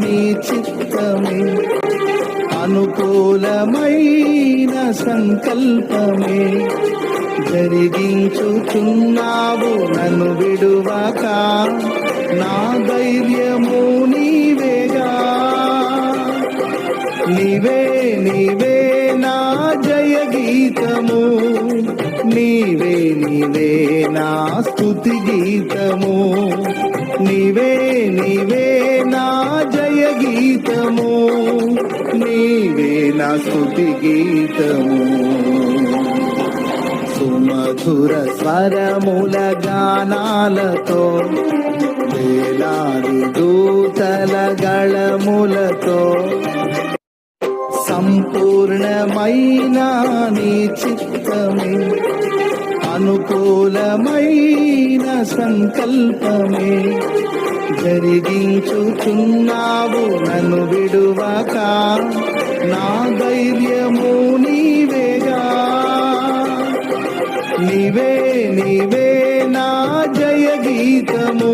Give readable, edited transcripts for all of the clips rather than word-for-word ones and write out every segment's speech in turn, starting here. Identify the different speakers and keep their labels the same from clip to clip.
Speaker 1: నీ చిత్తమే, అనుకూలమైన సంకల్పమే జరిగించుచున్నావు నన్ను విడువక. నా ధైర్యము నీవేగా, నీవే నీవే నా జయ గీతము, నీవే నీవే నా స్తుతి గీతము, నీవే నీవే నా జయ గీతము, నీవే నా స్తుతి గీతము. సుమధుర స్వరముల గానాలతో, వేలాది దూతల గళములతో, సంపూర్ణమైన నీ చిత్తమే, అనుకూలమైన సంకల్పమే జరిగించుచున్నావు నన్ను విడువక. నా ధైర్యము నీవేగా, నీవే నీవే నా జయ గీతము,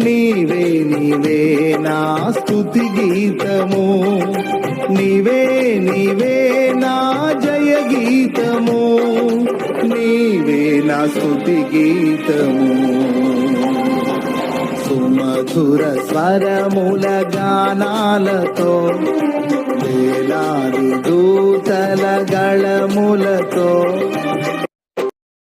Speaker 1: నీవే నీవే నా స్తుతి గీతము, నీవే నీవే నా జయ గీతము, నీవే నా స్తుతి గీతము. సుమధుర స్వరముల గానాలతో, వేలాది దూతల గళములతో,